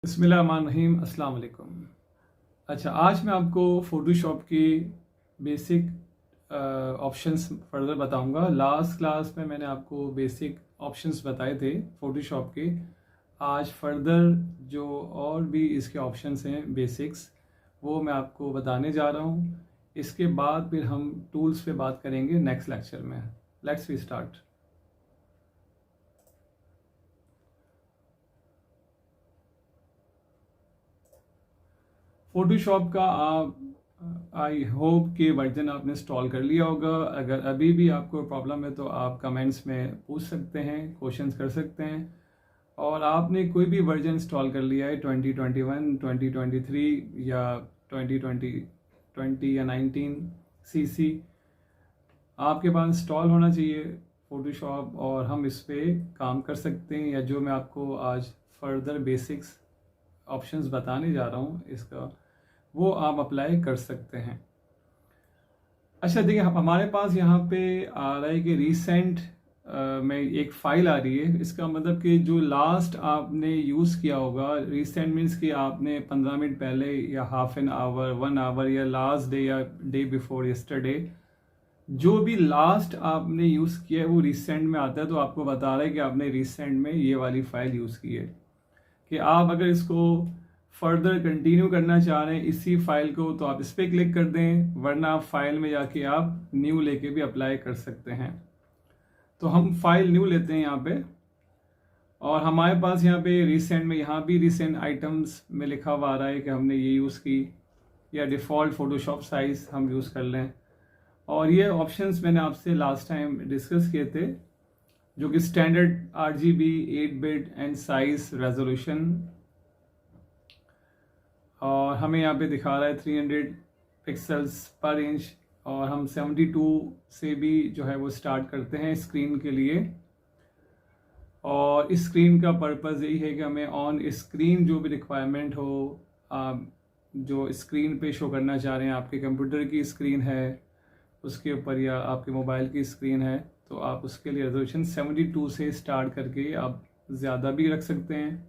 बिस्मिल्लाहिर्रहमानिर्रहीम, अस्सलाम वालेकुम। अच्छा, आज मैं आपको फ़ोटोशॉप की बेसिक ऑप्शंस फर्दर बताऊंगा। लास्ट क्लास में मैंने आपको बेसिक ऑप्शंस बताए थे फ़ोटोशॉप के। आज फर्दर जो और भी इसके ऑप्शंस हैं बेसिक्स, वो मैं आपको बताने जा रहा हूँ। इसके बाद फिर हम टूल्स पे बात करेंगे नेक्स्ट लेक्चर में। Let's we start. फ़ोटोशॉप का आप आई होप कि वर्जन आपने इंस्टॉल कर लिया होगा। अगर अभी भी आपको प्रॉब्लम है तो आप कमेंट्स में पूछ सकते हैं, क्वेश्चंस कर सकते हैं। और आपने कोई भी वर्जन इंस्टॉल कर लिया है 2021, 2023 या 2020 या 19 सीसी, आपके पास इंस्टॉल होना चाहिए फ़ोटोशॉप, और हम इस पर काम कर सकते हैं। या जो मैं आपको आज फर्दर बेसिक्स ऑप्शंस बताने जा रहा हूँ इसका, वो आप अप्लाई कर सकते हैं। अच्छा, देखिए हमारे पास यहाँ पे आ रहा है कि रिसेंट में एक फ़ाइल आ रही है। इसका मतलब कि जो लास्ट आपने यूज़ किया होगा, रिसेंट मीन्स कि आपने 15 मिनट पहले या हाफ एन आवर, 1 आवर या लास्ट डे या डे बिफोर यस्टरडे, जो भी लास्ट आपने यूज़ किया है वो रिसेंट में आता है। तो आपको बता रहा है कि आपने रिसेंट में ये वाली फ़ाइल यूज़ की है। कि आप अगर इसको फर्दर कंटिन्यू करना चाह रहे हैं इसी फाइल को, तो आप इस पर क्लिक कर दें, वरना आप फाइल में जाके आप न्यू लेके भी अप्लाई कर सकते हैं। तो हम फाइल न्यू लेते हैं यहाँ पे, और हमारे पास यहाँ पे रिसेंट में, यहाँ भी रिसेंट आइटम्स में लिखा हुआ आ रहा है कि हमने ये यूज़ की, या डिफ़ॉल्ट फ़ोटोशॉप साइज़ हम यूज़ कर लें। और ये ऑप्शंस मैंने आपसे लास्ट टाइम डिस्कस किए थे, जो कि standard RGB, 8 bit and size resolution, और हमें यहाँ पे दिखा रहा है 300 पिक्सल्स पर इंच। और हम 72 से भी जो है वो स्टार्ट करते हैं स्क्रीन के लिए। और इस स्क्रीन का पर्पज़ यही है कि हमें ऑन स्क्रीन जो भी रिक्वायरमेंट हो, आप जो स्क्रीन पे शो करना चाह रहे हैं, आपके कंप्यूटर की स्क्रीन है उसके ऊपर या आपके मोबाइल की स्क्रीन है, तो आप उसके लिए रेजोल्यूशन 72 से स्टार्ट करके आप ज़्यादा भी रख सकते हैं।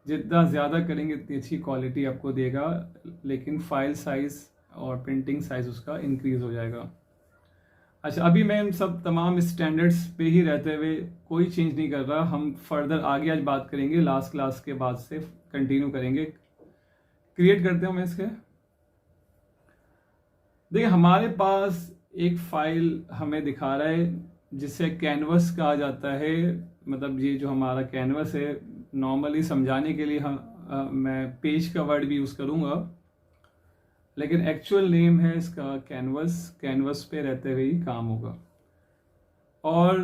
जितना ज़्यादा करेंगे इतनी अच्छी क्वालिटी आपको देगा, लेकिन फाइल साइज़ और प्रिंटिंग साइज़ उसका इंक्रीज़ हो जाएगा। अच्छा, अभी मैं इन सब तमाम स्टैंडर्ड्स पे ही रहते हुए कोई चेंज नहीं कर रहा। हम फर्दर आगे आज बात करेंगे, लास्ट क्लास के बाद से कंटिन्यू करेंगे। क्रिएट करते हैं मैं इसके। देखिए हमारे पास एक फाइल हमें दिखा रहा है जिसे कैनवस कहा जाता है। मतलब ये जो हमारा कैनवस है, नॉर्मली समझाने के लिए मैं पेज का वर्ड भी यूज़ करूँगा, लेकिन एक्चुअल नेम है इसका कैनवस। कैनवस पे रहते हुए ही काम होगा। और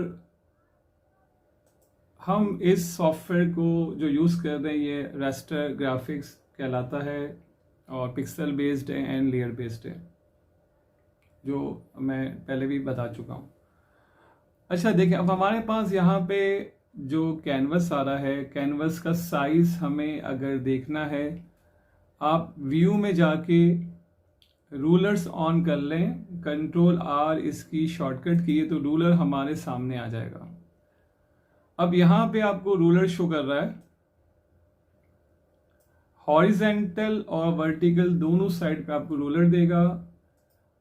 हम इस सॉफ्टवेयर को जो यूज़ कर रहे हैं ये रास्टर ग्राफिक्स कहलाता है, और पिक्सल बेस्ड है एंड लेयर बेस्ड है, जो मैं पहले भी बता चुका हूँ। अच्छा देखिए, अब हमारे पास यहाँ पे जो कैनवस आ रहा है, कैनवस का साइज़ हमें अगर देखना है, आप व्यू में जाके रूलर्स ऑन कर लें, Ctrl+R इसकी शॉर्टकट की है तो रूलर हमारे सामने आ जाएगा। अब यहाँ पे आपको रूलर शो कर रहा है, हॉरिजेंटल और वर्टिकल दोनों साइड पे आपको रूलर देगा।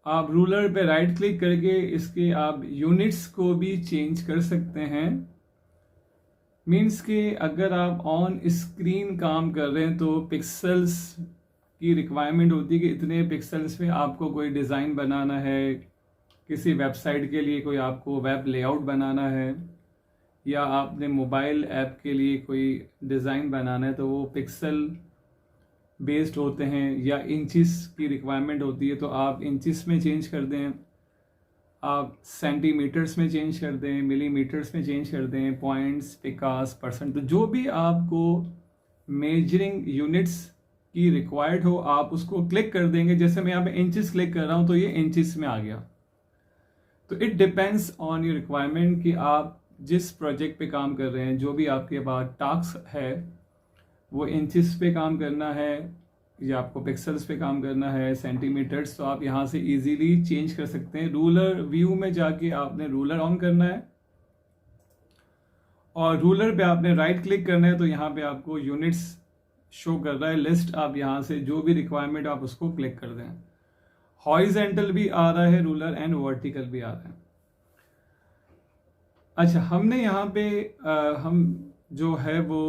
आप रूलर पे राइट क्लिक करके इसके आप यूनिट्स को भी चेंज कर सकते हैं। मीन्स कि अगर आप ऑन स्क्रीन काम कर रहे हैं तो पिक्सल्स की रिक्वायरमेंट होती है कि इतने पिक्सल्स में आपको कोई डिज़ाइन बनाना है, किसी वेबसाइट के लिए कोई आपको वेब लेआउट बनाना है, या आपने मोबाइल ऐप के लिए कोई डिज़ाइन बनाना है, तो वो पिक्सल बेस्ड होते हैं, या इंचिस की रिक्वायरमेंट होती है तो आप इंचिस में चेंज कर दें, आप सेंटीमीटर्स में चेंज कर दें, मिलीमीटर्स में चेंज कर दें, पॉइंट्स, पिकास, परसेंट, तो जो भी आपको मेजरिंग यूनिट्स की रिक्वायर्ड हो आप उसको क्लिक कर देंगे। जैसे मैं यहाँ पे इंचेस क्लिक कर रहा हूँ तो ये इंचेस में आ गया। तो it depends on your requirement कि आप जिस प्रोजेक्ट पे काम कर रहे हैं, जो भी आपके पास टास्क है, वो इंचेस पे काम करना है या आपको पिक्सल्स पे काम करना है, सेंटीमीटर्स, तो आप यहाँ से इजीली चेंज कर सकते हैं। रूलर व्यू में जाके आपने रूलर ऑन करना है, और रूलर पे आपने राइट क्लिक करना है, तो यहाँ पे आपको यूनिट्स शो कर रहा है लिस्ट। आप यहाँ से जो भी रिक्वायरमेंट आप उसको क्लिक कर दें। हॉरिजेंटल भी आ रहा है रूलर एंड वर्टिकल भी आ रहा है। अच्छा, हमने यहाँ पे हम जो है वो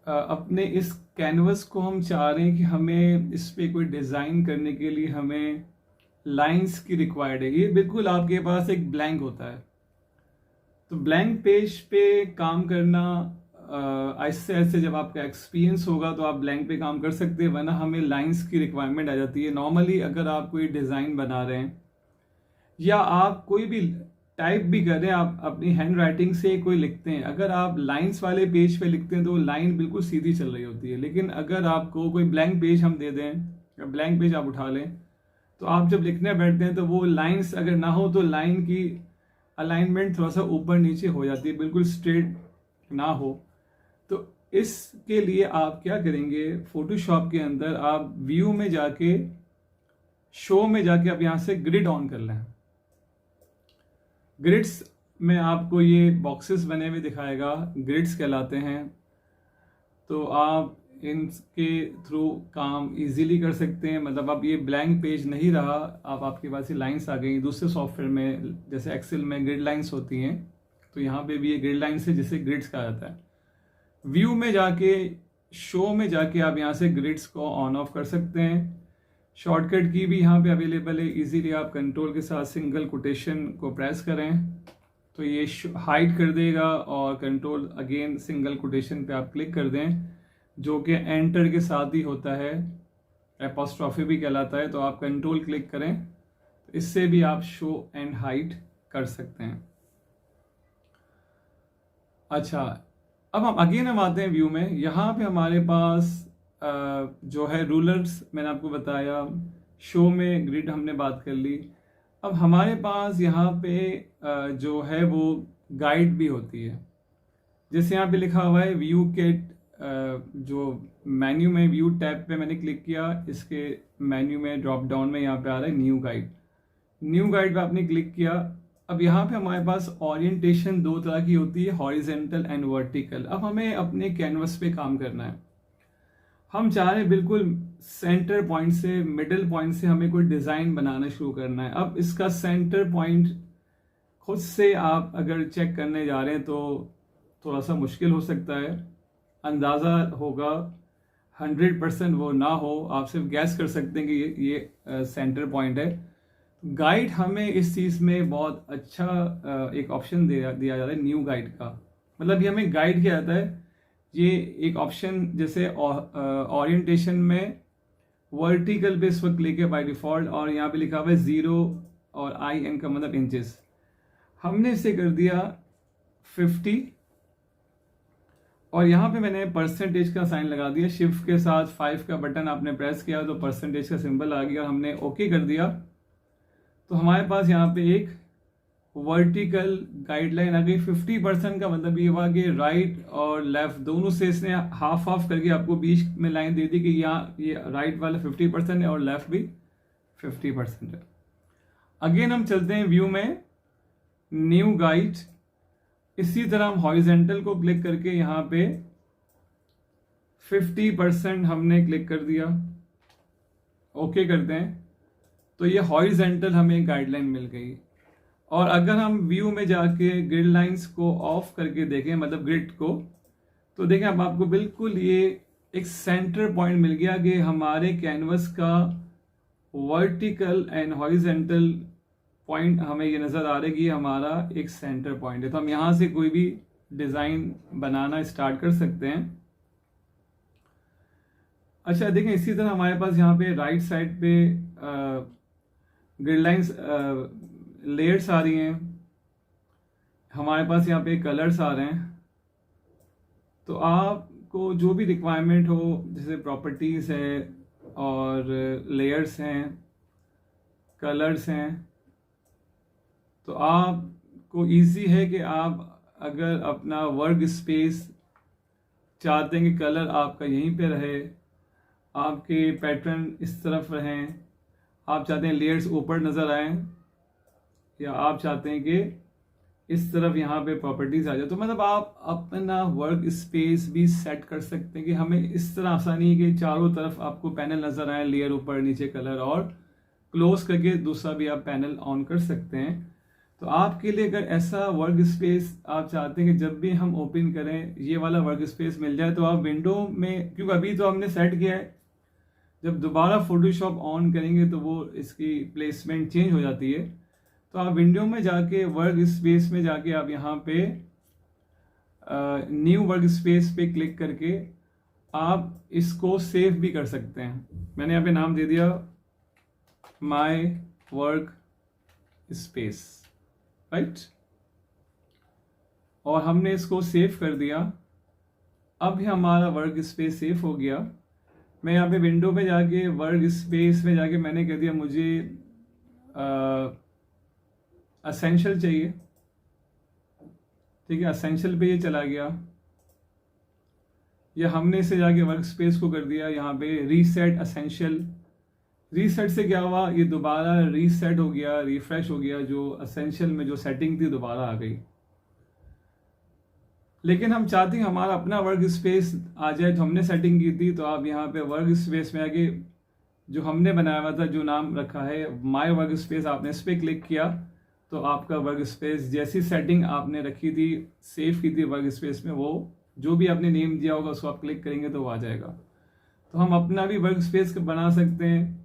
अपने इस कैनवस को हम चाह रहे हैं कि हमें इस पे कोई डिज़ाइन करने के लिए हमें लाइंस की रिक्वायर्ड है। ये बिल्कुल आपके पास एक ब्लैंक होता है, तो ब्लैंक पेज पे काम करना ऐसे ऐसे जब आपका एक्सपीरियंस होगा तो आप ब्लैंक पे काम कर सकते हैं, वरना हमें लाइंस की रिक्वायरमेंट आ जाती है। नॉर्मली अगर आप कोई डिज़ाइन बना रहे हैं या आप कोई भी टाइप भी कर रहे हैं, आप अपनी हैंड राइटिंग से कोई लिखते हैं, अगर आप लाइंस वाले पेज पे लिखते हैं तो लाइन बिल्कुल सीधी चल रही होती है। लेकिन अगर आपको कोई ब्लैंक पेज हम दे दें या ब्लैंक पेज आप उठा लें, तो आप जब लिखने बैठते हैं तो वो लाइंस अगर ना हो तो लाइन की अलाइनमेंट थोड़ा सा ऊपर नीचे हो जाती है, बिल्कुल स्ट्रेट ना हो। तो इसके लिए आप क्या करेंगे, फोटोशॉप के अंदर आप व्यू में जाके, शो में जाके आप यहाँ से ग्रिड ऑन कर लें। ग्रिड्स में आपको ये बॉक्सेस बने हुए दिखाएगा, ग्रिड्स कहलाते हैं। तो आप इनके थ्रू काम इजीली कर सकते हैं। मतलब अब ये ब्लैंक पेज नहीं रहा, आप आपके पास ये लाइंस आ गई। दूसरे सॉफ्टवेयर में जैसे एक्सेल में ग्रिड लाइंस होती हैं, तो यहाँ पे भी ये ग्रिड लाइंस है जिसे ग्रिड्स कहा जाता है। व्यू में जाके, शो में जाके आप यहाँ से ग्रिड्स को ऑन ऑफ कर सकते हैं। शॉर्टकट की भी यहाँ पे अवेलेबल है, इजीली आप कंट्रोल के साथ सिंगल कोटेशन को प्रेस करें तो ये हाइड कर देगा, और कंट्रोल अगेन सिंगल कोटेशन पे आप क्लिक कर दें, जो कि एंटर के साथ ही होता है, एपोस्ट्रॉफी भी कहलाता है। तो आप कंट्रोल क्लिक करें तो इससे भी आप शो एंड हाइड कर सकते हैं। अच्छा, अब हम आते हैं व्यू में। यहाँ पे हमारे पास जो है रूलर्स मैंने आपको बताया, शो में ग्रिड हमने बात कर ली। अब हमारे पास यहाँ पे जो है वो गाइड भी होती है। जैसे यहाँ पे लिखा हुआ है व्यू के जो मेन्यू में व्यू टैब पे मैंने क्लिक किया, इसके मेन्यू में ड्रॉप डाउन में यहाँ पे आ रहा है न्यू गाइड। न्यू गाइड पे आपने क्लिक किया। अब यहाँ पे हमारे पास ओरिएंटेशन दो तरह की होती है, हॉरिजेंटल एंड वर्टिकल। अब हमें अपने कैनवस पे काम करना है, हम चाह रहे हैं बिल्कुल सेंटर पॉइंट से, मिडिल पॉइंट से हमें कोई डिज़ाइन बनाना शुरू करना है। अब इसका सेंटर पॉइंट खुद से आप अगर चेक करने जा रहे हैं तो थोड़ा सा मुश्किल हो सकता है, अंदाज़ा होगा 100% वो ना हो, आप सिर्फ गैस कर सकते हैं कि ये सेंटर पॉइंट है। गाइड हमें इस चीज़ में बहुत अच्छा एक ऑप्शन दिया जा रहा है, न्यू गाइड का। मतलब ये हमें गाइड किया जाता है। ये एक ऑप्शन जैसे ओरिएंटेशन में वर्टिकल पे इस वक्त क्लिक है बाय डिफॉल्ट, और यहाँ पे लिखा हुआ है 0 और IN का मतलब इंचेस। हमने इसे कर दिया 50, और यहाँ पे मैंने परसेंटेज का साइन लगा दिया। शिफ्ट के साथ 5 का बटन आपने प्रेस किया तो परसेंटेज का सिंबल आ गया, हमने ओके कर दिया। तो हमारे पास यहाँ पे एक वर्टिकल गाइडलाइन आ गई। 50% का मतलब ये हुआ कि राइट और लेफ्ट दोनों से इसने हाफ हाफ करके आपको बीच में लाइन दे दी कि यहाँ ये राइट वाला 50% है और लेफ्ट भी 50% है। अगेन हम चलते हैं व्यू में, न्यू गाइड। इसी तरह हम हॉरिजेंटल को क्लिक करके यहाँ पे 50% हमने क्लिक कर दिया, ओके करते हैं तो ये हॉरिजेंटल हमें गाइडलाइन मिल गई। और अगर हम व्यू में जाके ग्रिड लाइंस को ऑफ करके देखें, मतलब ग्रिड को, तो देखें अब आपको बिल्कुल ये एक सेंटर पॉइंट मिल गया कि हमारे कैनवस का वर्टिकल एंड हॉरिजेंटल पॉइंट हमें ये नज़र आ रहा है कि हमारा एक सेंटर पॉइंट है। तो हम यहाँ से कोई भी डिज़ाइन बनाना स्टार्ट कर सकते हैं। अच्छा देखें, इसी तरह हमारे पास यहाँ पे राइट साइड पे ग्रिड लाइंस लेयर्स आ रही हैं, हमारे पास यहाँ पे कलर्स आ रहे हैं। तो आपको जो भी रिक्वायरमेंट हो, जैसे प्रॉपर्टीज़ है और लेयर्स हैं, कलर्स हैं, तो आपको इजी है कि आप अगर अपना वर्क स्पेस चाहते हैं कि कलर आपका यहीं पे रहे, आपके पैटर्न इस तरफ रहें, आप चाहते हैं लेयर्स ऊपर नज़र आएं, या आप चाहते हैं कि इस तरफ यहाँ पे प्रॉपर्टीज आ जाए। तो मतलब आप अपना वर्क स्पेस भी सेट कर सकते हैं कि हमें इस तरह आसानी है कि चारों तरफ आपको पैनल नजर आए, लेयर ऊपर नीचे कलर, और क्लोज करके दूसरा भी आप पैनल ऑन कर सकते हैं। तो आपके लिए अगर ऐसा वर्क स्पेस आप चाहते हैं कि जब भी हम ओपन करें ये वाला वर्क स्पेस मिल जाए, तो आप विंडो में, क्योंकि अभी तो हमने सेट किया है, जब दोबारा फोटोशॉप ऑन करेंगे तो वो इसकी प्लेसमेंट चेंज हो जाती है। तो आप विंडो में जाके वर्क स्पेस में जाके आप यहाँ पे न्यू वर्क स्पेस पे क्लिक करके आप इसको सेव भी कर सकते हैं। मैंने यहाँ पे नाम दे दिया माय वर्क स्पेस, राइट, और हमने इसको सेव कर दिया। अब ही हमारा वर्क स्पेस सेव हो गया। मैं यहाँ पे विंडो पे जाके वर्क स्पेस में जाके मैंने कह दिया मुझे असेंशियल चाहिए, ठीक है, असेंशियल पे ये चला गया। या हमने इसे जाके वर्क स्पेस को कर दिया यहाँ पे रीसेट असेंशियल। रीसेट से क्या हुआ, ये दोबारा रीसेट हो गया, रिफ्रेश हो गया, जो असेंशियल में जो सेटिंग थी दोबारा आ गई। लेकिन हम चाहते हैं हमारा अपना वर्क स्पेस आ जाए, तो हमने सेटिंग की थी। तो आप यहाँ पे वर्क स्पेस में आके जो हमने बनाया हुआ था, जो नाम रखा है माय वर्क स्पेस, आपने इस पर क्लिक किया तो आपका वर्क स्पेस जैसी सेटिंग आपने रखी थी, सेव की थी वर्क स्पेस में, वो जो भी आपने नेम दिया होगा उसको आप क्लिक करेंगे तो वो आ जाएगा। तो हम अपना भी वर्क स्पेस बना सकते हैं।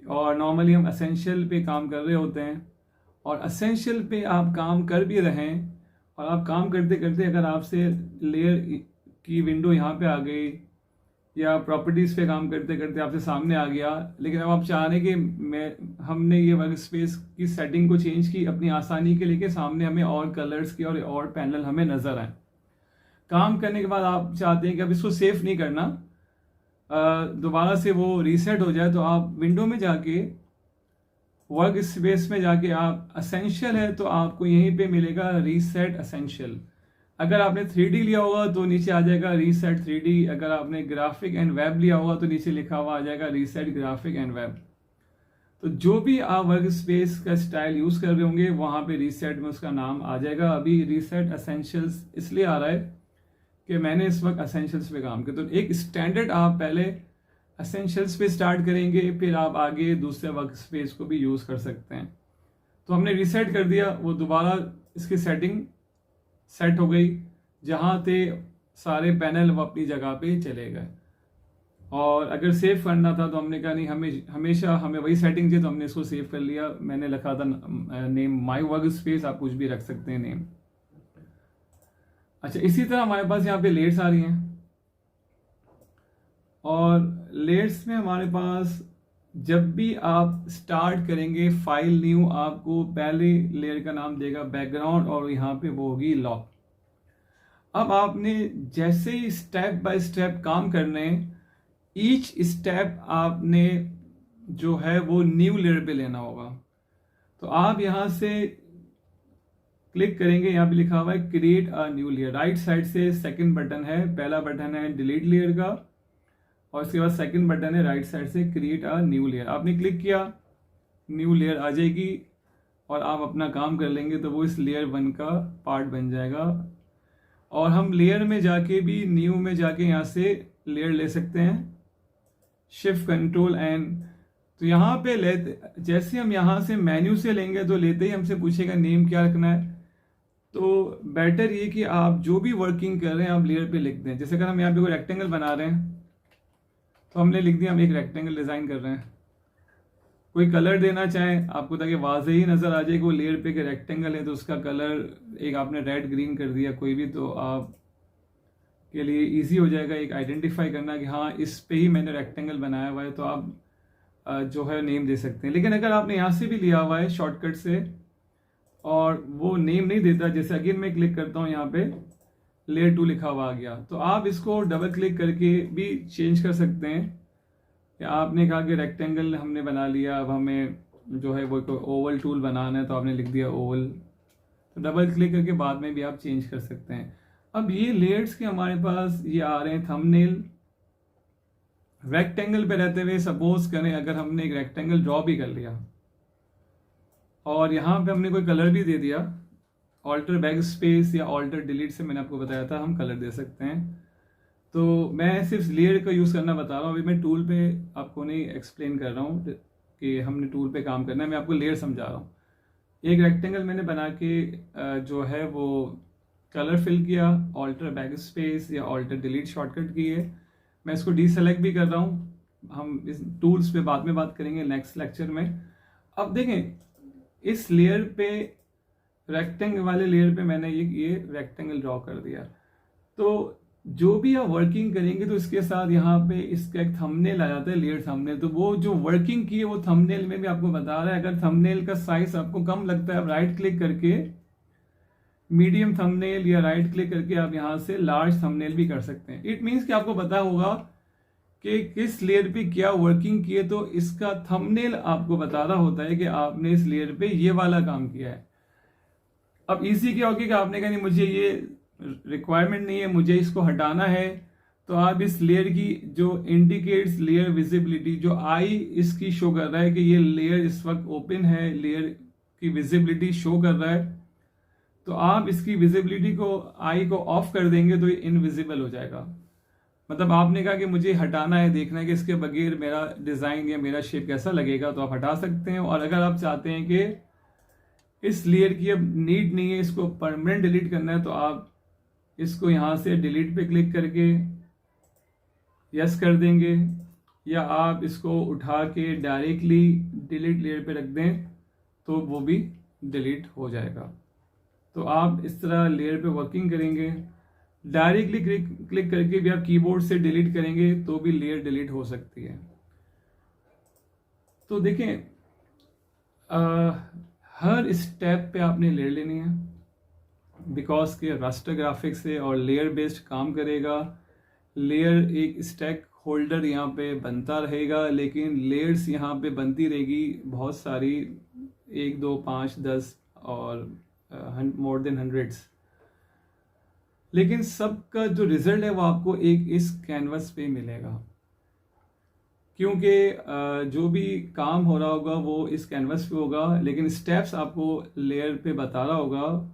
और नॉर्मली हम असेंशियल पे काम कर रहे होते हैं, और असेंशियल पे आप काम कर भी रहे हैं, और आप काम करते करते अगर आपसे लेयर की विंडो यहाँ पे आ गई, या प्रॉपर्टीज़ पे काम करते करते आपसे सामने आ गया, लेकिन अब आप चाह रहे कि हमने ये वर्क स्पेस की सेटिंग को चेंज की अपनी आसानी के लिए कि सामने हमें और कलर्स की और पैनल हमें नज़र आए। काम करने के बाद आप चाहते हैं कि अब इसको सेव नहीं करना, दोबारा से वो रीसेट हो जाए, तो आप विंडो में जाके वर्क स्पेस में जाके आप असेंशियल है तो आपको यहीं पे मिलेगा रीसेट असेंशियल। अगर आपने 3D लिया होगा तो नीचे आ जाएगा रीसेट 3D। अगर आपने ग्राफिक एंड वेब लिया होगा तो नीचे लिखा हुआ आ जाएगा रीसेट ग्राफिक एंड वेब। तो जो भी आप वर्क स्पेस का स्टाइल यूज कर रहे होंगे वहां पे रीसेट में उसका नाम आ जाएगा। अभी रीसेट असेंशियल्स इसलिए आ रहा है कि मैंने इस वक्त असेंशियल्स पे काम किया। तो एक स्टैंडर्ड आप पहले असेंशियल्स पे स्टार्ट करेंगे, फिर आप आगे दूसरे वर्क स्पेस को भी यूज कर सकते हैं। तो हमने रीसेट कर दिया, वो दोबारा इसकी सेटिंग सेट हो गई, जहाँ थे सारे पैनल वो अपनी जगह पे चले गए। और अगर सेव करना था तो हमने कहा नहीं, हमेशा हमें वही सेटिंग चाहिए, तो हमने इसको सेव कर लिया। मैंने लिखा था नेम माय वर्क स्पेस, आप कुछ भी रख सकते हैं नेम। अच्छा, इसी तरह हमारे पास यहाँ पे लेयर्स आ रही हैं, और लेयर्स में हमारे पास जब भी आप स्टार्ट करेंगे फाइल न्यू, आपको पहले लेयर का नाम देगा बैकग्राउंड, और यहाँ पे वो होगी लॉक। अब आपने जैसे ही स्टेप बाय स्टेप काम करने, ईच स्टेप आपने जो है वो न्यू लेयर पे लेना होगा। तो आप यहाँ से क्लिक करेंगे, यहाँ पे लिखा हुआ है create a new layer. Right side से सेकंड बटन है, पहला बटन है डिलीट लेयर का, और इसके बाद सेकंड बटन है राइट साइड से क्रिएट अ न्यू लेयर। आपने क्लिक किया, न्यू लेयर आ जाएगी, और आप अपना काम कर लेंगे तो वो इस लेयर 1 का पार्ट बन जाएगा। और हम लेयर में जाके भी न्यू में जाके यहाँ से लेयर ले सकते हैं, शिफ्ट कंट्रोल एन। तो यहाँ पे जैसे हम यहाँ से मेन्यू से लेंगे तो लेते ही हमसे पूछेगा नेम क्या रखना है। तो बेटर ये कि आप जो भी वर्किंग कर रहे हैं आप लेयर पे लिख दें। जैसे अगर हम यहाँ पे कोई रेक्टेंगल बना रहे हैं तो हमने लिख दिया हम एक रेक्टेंगल डिजाइन कर रहे हैं। कोई कलर देना चाहें आपको ताकि वाज़े ही नजर आ जाए कि वो लेयर पे एक रेक्टेंगल है, तो उसका कलर एक आपने रेड ग्रीन कर दिया कोई भी, तो आप के लिए इजी हो जाएगा एक आइडेंटिफाई करना कि हाँ इस पे ही मैंने रेक्टेंगल बनाया हुआ है। तो आप जो है नेम दे सकते हैं। लेकिन अगर आपने यहाँ से भी लिया हुआ है शॉर्टकट से और वो नेम नहीं देता, जैसे अगेन मैं क्लिक करता हूँ यहाँ पे लेयर 2 लिखा हुआ आ गया, तो आप इसको डबल क्लिक करके भी चेंज कर सकते हैं। या आपने कहा कि रेक्टेंगल हमने बना लिया, अब हमें जो है वो ओवल टूल बनाना है, तो आपने लिख दिया ओवल, तो डबल क्लिक करके बाद में भी आप चेंज कर सकते हैं। अब ये लेयर्स के हमारे पास ये आ रहे हैं थंबनेल। रेक्टेंगल पे रहते हुए सपोज करें अगर हमने एक रेक्टेंगल ड्रॉ भी कर लिया और यहाँ पे हमने कोई कलर भी दे दिया ऑल्टर बैक स्पेस या ऑल्टर डिलीट से मैंने आपको बताया था हम कलर दे सकते हैं। तो मैं सिर्फ लेयर का यूज़ करना बता रहा हूँ, अभी मैं टूल पे आपको नहीं एक्सप्लेन कर रहा हूँ कि हमने टूल पे काम करना है, मैं आपको लेयर समझा रहा हूँ। एक रेक्टेंगल मैंने बना के जो है वो कलर फिल किया, ऑल्टर बैक स्पेस या ऑल्टर डिलीट शॉर्टकट की है। मैं इसको डीसेलेक्ट भी कर रहा हूँ, हम इस टूल्स पे बाद में बात करेंगे नेक्स्ट लेक्चर में। अब देखें इस लेयर पे, रेक्टेंगल वाले लेयर पे मैंने ये रेक्टेंगल ड्रॉ कर दिया। तो जो भी आप वर्किंग करेंगे तो इसके साथ यहाँ पे इसका एक थंबनेल आ जाता है, लेयर थंबनेल। तो वो जो वर्किंग की है वो थंबनेल में भी आपको बता रहा है। अगर थंबनेल का साइज आपको कम लगता है, आप राइट क्लिक करके मीडियम थंबनेल या राइट क्लिक करके आप यहाँ से लार्ज थंबनेल भी कर सकते हैं। इट मीन्स कि आपको पता होगा कि किस लेयर पे क्या वर्किंग की है, तो इसका थंबनेल आपको बता रहा होता है कि आपने इस लेयर पे ये वाला काम किया है। अब इजी क्या होगी कि आपने कहा नहीं मुझे ये रिक्वायरमेंट नहीं है, मुझे इसको हटाना है, तो आप इस लेयर की जो इंडिकेट्स लेयर विजिबिलिटी, जो आई इसकी शो कर रहा है कि ये लेयर इस वक्त ओपन है, लेयर की विजिबिलिटी शो कर रहा है, तो आप इसकी विजिबिलिटी को, आई को ऑफ कर देंगे तो ये इनविजिबल हो जाएगा। मतलब आपने कहा कि मुझे हटाना है, देखना है कि इसके बगैर मेरा डिज़ाइन या मेरा शेप कैसा लगेगा, तो आप हटा सकते हैं। और अगर आप चाहते हैं कि इस लेयर की अब नीड नहीं है, इसको परमानेंट डिलीट करना है, तो आप इसको यहाँ से डिलीट पे क्लिक करके यस कर देंगे, या आप इसको उठा के डायरेक्टली डिलीट लेयर पे रख दें तो वो भी डिलीट हो जाएगा। तो आप इस तरह लेयर पे वर्किंग करेंगे। डायरेक्टली क्लिक करके भी आप कीबोर्ड से डिलीट करेंगे तो भी लेयर डिलीट हो सकती है। तो देखें हर स्टेप पे आपने लेयर लेनी है, बिकॉज के रास्टर ग्राफिक्स है और लेयर बेस्ड काम करेगा। लेयर एक स्टैक होल्डर यहाँ पे बनता रहेगा, लेकिन लेयर्स यहाँ पे बनती रहेगी बहुत सारी, 1 2 5 10 और मोर देन हंड्रेड्स। लेकिन सबका जो रिजल्ट है वो आपको एक इस कैनवस पे मिलेगा, क्योंकि जो भी काम हो रहा होगा वो इस कैनवस पे होगा, लेकिन स्टेप्स आपको लेयर पे बता रहा होगा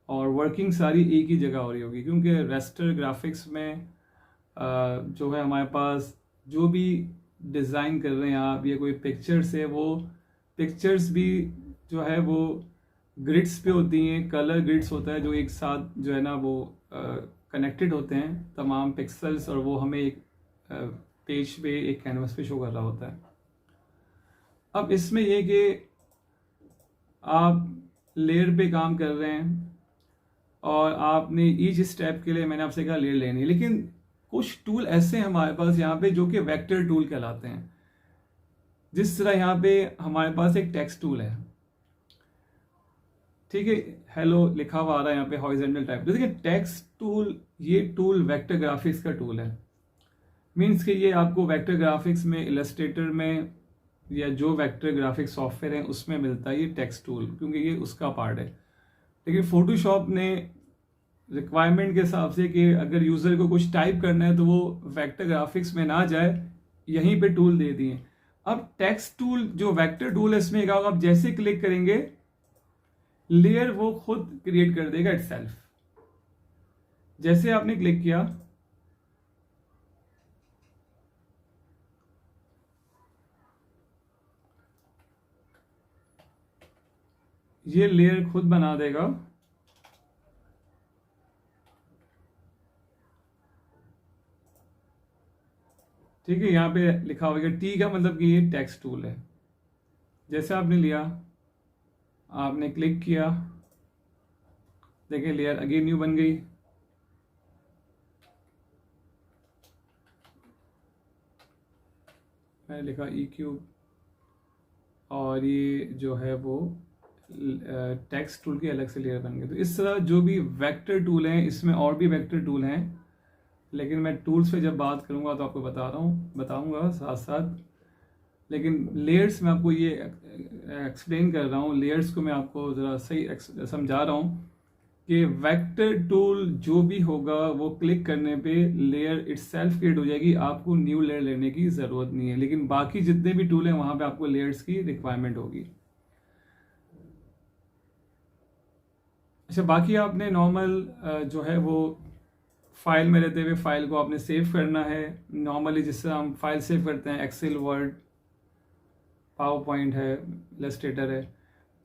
और वर्किंग सारी एक ही जगह हो रही होगी। क्योंकि रास्टर ग्राफिक्स में जो है हमारे पास जो भी डिज़ाइन कर रहे हैं आप, ये कोई पिक्चर्स है, वो पिक्चर्स भी जो है वो ग्रिड्स पे होती हैं, कलर ग्रिड्स होता है जो एक साथ जो है ना वो कनेक्टेड होते हैं तमाम पिक्सल्स, और वो हमें एक पेज पे, एक कैनवस पे शो कर रहा होता है। अब इसमें यह कि आप लेयर पे काम कर रहे हैं और आपने ईच स्टेप के लिए मैंने आपसे कहा लेयर लेनी है, लेकिन कुछ टूल ऐसे हैं हमारे पास यहाँ पे जो कि वेक्टर टूल कहलाते हैं। जिस तरह यहाँ पे हमारे पास एक टेक्स्ट टूल है, ठीक है, हेलो लिखा हुआ आ रहा है यहाँ पे हॉरिजॉन्टल टाइप। देखिए टेक्स्ट टूल, ये टूल वेक्टर ग्राफिक्स का टूल है। मीन्स कि ये आपको वेक्टर ग्राफिक्स में, इलस्ट्रेटर में या जो वेक्टर ग्राफिक्स सॉफ्टवेयर है उसमें मिलता है ये टेक्स्ट टूल, क्योंकि ये उसका पार्ट है। लेकिन फोटोशॉप ने रिक्वायरमेंट के हिसाब से कि अगर यूज़र को कुछ टाइप करना है तो वो वेक्टर ग्राफिक्स में ना जाए, यहीं पे टूल दे दिए। अब टेक्स्ट टूल जो वेक्टर टूल है इसमें क्या होगा, आप जैसे क्लिक करेंगे लेयर वो खुद क्रिएट कर देगा इटसेल्फ। जैसे आपने क्लिक किया ये लेयर खुद बना देगा। ठीक है, यहाँ पे लिखा होगा टी का मतलब कि ये टेक्स्ट टूल है। जैसे आपने लिया, आपने क्लिक किया, देखिए लेयर अगेन न्यू बन गई। मैंने लिखा ई क्यूब और ये जो है वो टेक्स्ट टूल की अलग से लेयर बन गई। तो इस तरह जो भी वेक्टर टूल हैं, इसमें और भी वेक्टर टूल हैं, लेकिन मैं टूल्स पे जब बात करूंगा तो आपको बताऊंगा साथ साथ। लेकिन लेयर्स में आपको ये एक्सप्लेन कर रहा हूँ, लेयर्स को मैं आपको ज़रा सही समझा रहा हूँ कि वेक्टर टूल जो भी होगा वो क्लिक करने पे लेयर इटसेल्फ क्रिएट हो जाएगी, आपको न्यू लेयर लेने की ज़रूरत नहीं है। लेकिन बाकी जितने भी टूल हैं वहाँ पे आपको लेयर्स की रिक्वायरमेंट होगी। अच्छा, बाकी आपने नॉर्मल जो है वो फाइल में रहते हुए फाइल को आपने सेव करना है नॉर्मली, जिससे हम फाइल सेव करते हैं, एक्सेल, वर्ड, पावर पॉइंट है, इलस्ट्रेटर है।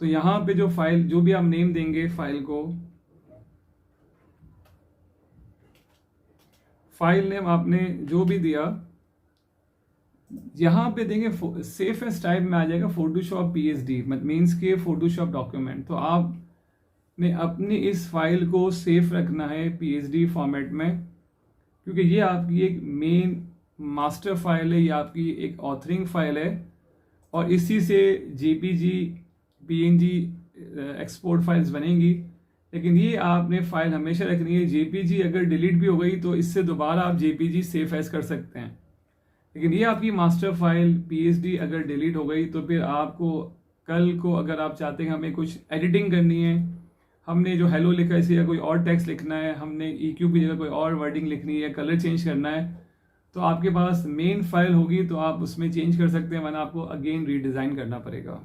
तो यहाँ पे जो फाइल, जो भी आप नेम देंगे फाइल को, फाइल नेम आपने जो भी दिया यहाँ पे देंगे सेफ एज टाइप में आ जाएगा फोटोशॉप पीएसडी, मीन्स के फोटोशॉप डॉक्यूमेंट। तो आपने अपनी इस फाइल को सेफ रखना है पीएसडी फॉर्मेट में, क्योंकि ये आपकी एक मेन मास्टर फाइल है, ये आपकी एक ऑथरिंग फाइल है, और इसी से जेपीजी, पीएनजी एक्सपोर्ट फाइल्स बनेंगी। लेकिन ये आपने फाइल हमेशा रखनी है। जेपीजी अगर डिलीट भी हो गई तो इससे दोबारा आप जेपीजी सेफ एज कर सकते हैं। लेकिन ये आपकी मास्टर फाइल पीएसडी अगर डिलीट हो गई तो फिर आपको कल को अगर आप चाहते हैं हमें कुछ एडिटिंग करनी है, हमने जो हेलो लिखा है इसी या कोई और टेक्स्ट लिखना है, हमने EQ की जगह कोई और वर्डिंग लिखनी है, कलर चेंज करना है, तो आपके पास मेन फाइल होगी तो आप उसमें चेंज कर सकते हैं, वरना आपको अगेन रीडिज़ाइन करना पड़ेगा।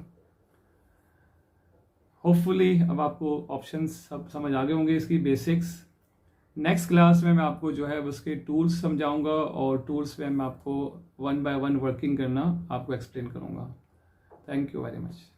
होपफुली अब आपको ऑप्शंस सब समझ आ गए होंगे, इसकी बेसिक्स। नेक्स्ट क्लास में मैं आपको जो है उसके टूल्स समझाऊंगा, और टूल्स में मैं आपको 1 by 1 वर्किंग करना आपको एक्सप्लेन करूंगा। Thank you very much.